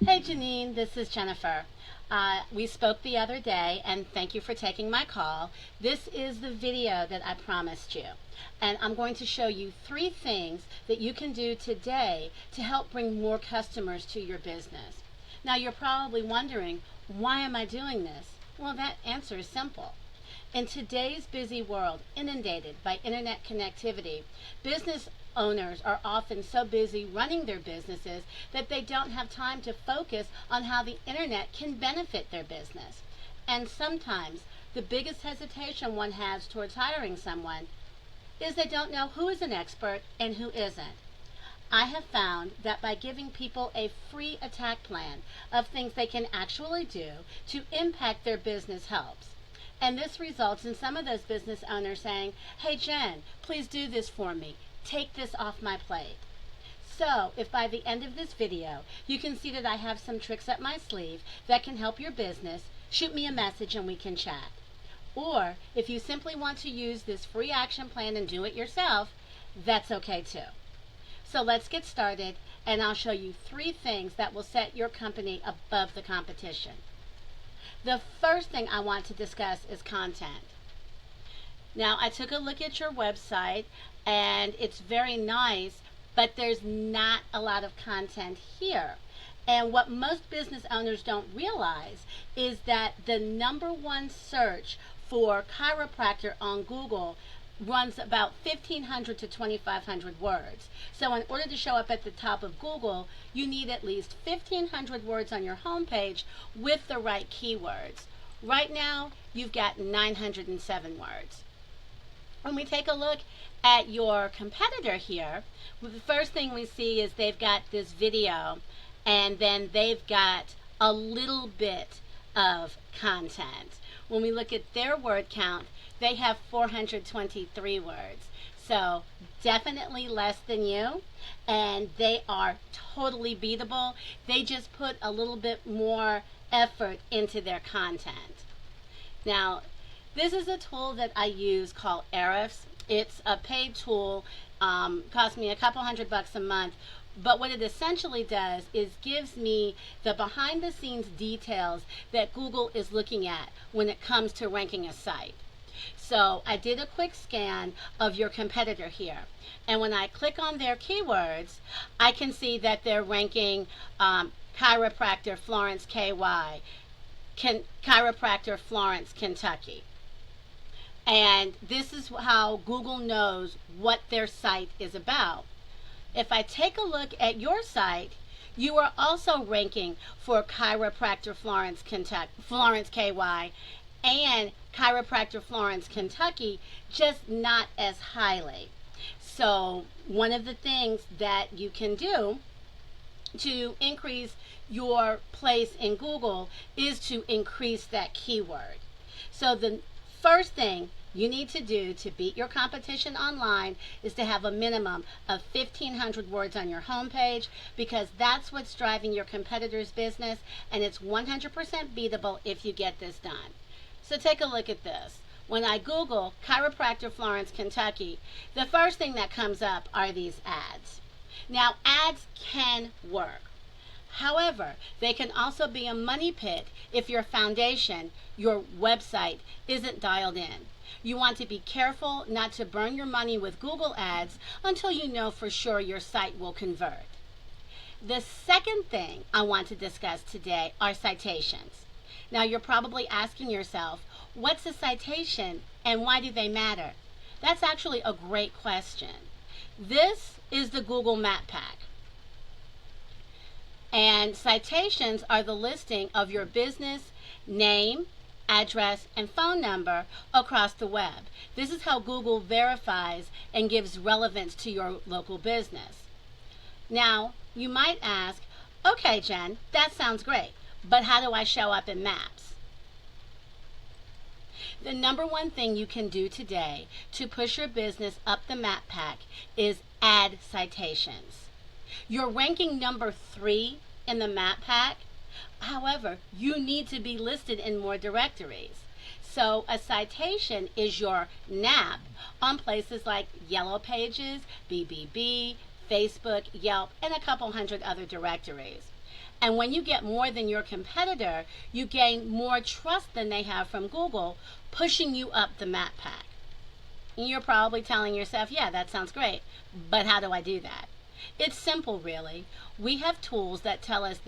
Hey Janine, this is Jennifer. We spoke the other day and thank you for taking my call. This is the video that I promised you. And I'm going to show you 3 things that you can do today to help bring more customers to your business. Now you're probably wondering, why am I doing this? Well, that answer is simple. In today's busy world, inundated by internet connectivity, business owners are often so busy running their businesses that they don't have time to focus on how the internet can benefit their business. And sometimes the biggest hesitation one has towards hiring someone is they don't know who is an expert and who isn't. I have found that by giving people a free attack plan of things they can actually do to impact their business helps. And this results in some of those business owners saying, "Hey Jen, please do this for me. Take this off my plate." So if by the end of this video you can see that I have some tricks up my sleeve that can help your business, shoot me a message and we can chat. Or if you simply want to use this free action plan and do it yourself, that's okay too. So let's get started and I'll show you 3 things that will set your company above the competition. The first thing I want to discuss is content. Now, I took a look at your website and it's very nice, but there's not a lot of content here. And what most business owners don't realize is that the #1 search for chiropractor on Google runs about 1,500 to 2,500 words. So in order to show up at the top of Google, you need at least 1,500 words on your homepage with the right keywords. Right now, you've got 907 words. When we take a look at your competitor here, the first thing we see is they've got this video and then they've got a little bit of content. When we look at their word count, they have 423 words. So definitely less than you, and they are totally beatable. They just put a little bit more effort into their content. Now, this is a tool that I use called Ahrefs. It's a paid tool, costs me a couple $100 a month. But what it essentially does is gives me the behind the scenes details that Google is looking at when it comes to ranking a site. So I did a quick scan of your competitor here. And when I click on their keywords, I can see that they're ranking chiropractor Florence KY, chiropractor Florence, Kentucky. And this is how Google knows what their site is about. If I take a look at your site, you are also ranking for chiropractor Florence, KY, and chiropractor Florence, Kentucky, just not as highly. So one of the things that you can do to increase your place in Google is to increase that keyword. So the first thing you need to do to beat your competition online is to have a minimum of 1,500 words on your homepage, because that's what's driving your competitor's business, and it's 100% beatable if you get this done. So take a look at this. When I Google chiropractor Florence, Kentucky, the first thing that comes up are these ads. Now, ads can work. However, they can also be a money pit if your foundation, your website, isn't dialed in. You want to be careful not to burn your money with Google ads until you know for sure your site will convert. The second thing I want to discuss today are citations. Now you're probably asking yourself, what's a citation and why do they matter? That's actually a great question. This is the Google Map Pack. And citations are the listing of your business name, address, and phone number across the web. This is how Google verifies and gives relevance to your local business. Now, you might ask, okay, Jen, that sounds great, but how do I show up in maps? The #1 thing you can do today to push your business up the map pack is add citations. You're ranking #3 in the map pack. However, you need to be listed in more directories. So a citation is your NAP on places like Yellow Pages, BBB, Facebook, Yelp, and a couple hundred other directories. And when you get more than your competitor, you gain more trust than they have from Google, pushing you up the map pack. And you're probably telling yourself, yeah, that sounds great, but how do I do that? It's simple, really. We have tools that tell us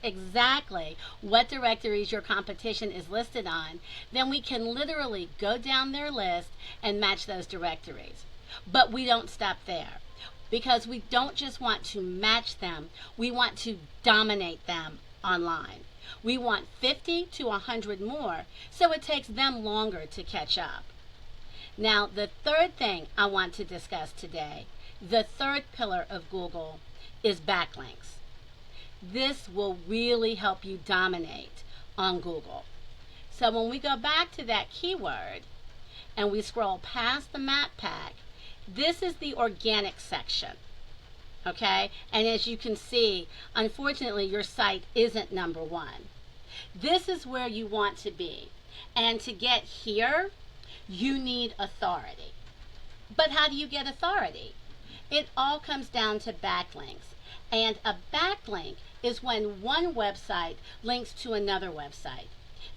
exactly what directories your competition is listed on. Then we can literally go down their list and match those directories. But we don't stop there, because we don't just want to match them, we want to dominate them online. We want 50 to 100 more, so it takes them longer to catch up. Now, the third thing I want to discuss today, the third pillar of Google, is backlinks. This will really help you dominate on Google. So when we go back to that keyword and we scroll past the map pack, this is the organic section. Okay? And as you can see, unfortunately, your site isn't number one. This is where you want to be. And to get here, you need authority. But how do you get authority? It all comes down to backlinks. And a backlink is when one website links to another website.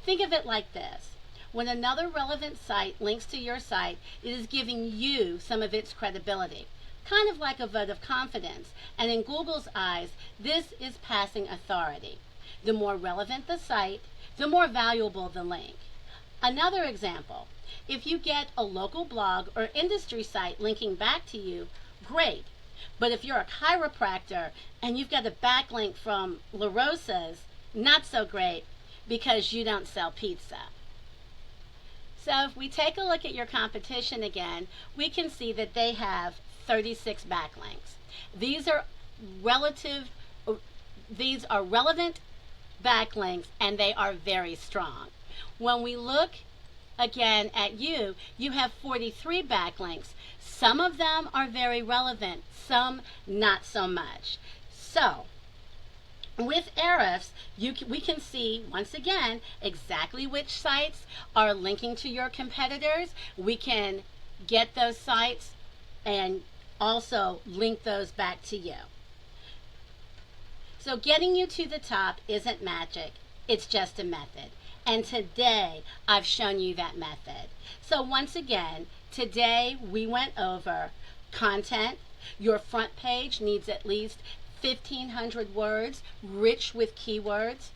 Think of it like this. When another relevant site links to your site, it is giving you some of its credibility, kind of like a vote of confidence. And in Google's eyes, this is passing authority. The more relevant the site, the more valuable the link. Another example, if you get a local blog or industry site linking back to you, great. But if you're a chiropractor and you've got a backlink from La Rosa's, not so great, because you don't sell pizza. So if we take a look at your competition again, we can see that they have 36 backlinks. These are relevant backlinks, and they are very strong. When we look again at you, you have 43 backlinks. Some of them are very relevant, some not so much. So with Ahrefs, we can see, once again, exactly which sites are linking to your competitors. We can get those sites and also link those back to you. So getting you to the top isn't magic, it's just a method. And today, I've shown you that method. So once again, today we went over content. Your front page needs at least 1,500 words, rich with keywords.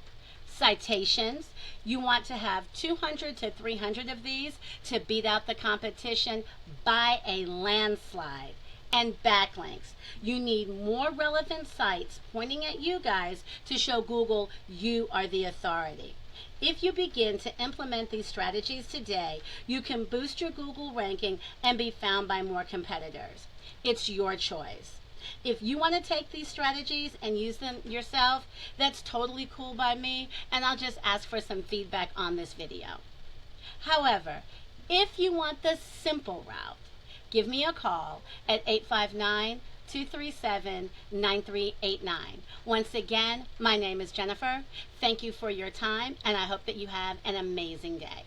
Citations, you want to have 200 to 300 of these to beat out the competition by a landslide. And backlinks, you need more relevant sites pointing at you guys to show Google you are the authority. If you begin to implement these strategies today, you can boost your Google ranking and be found by more competitors. It's your choice. If you want to take these strategies and use them yourself, that's totally cool by me, and I'll just ask for some feedback on this video. However, if you want the simple route, give me a call at 859-237-9389. Once again, my name is Jennifer. Thank you for your time, and I hope that you have an amazing day.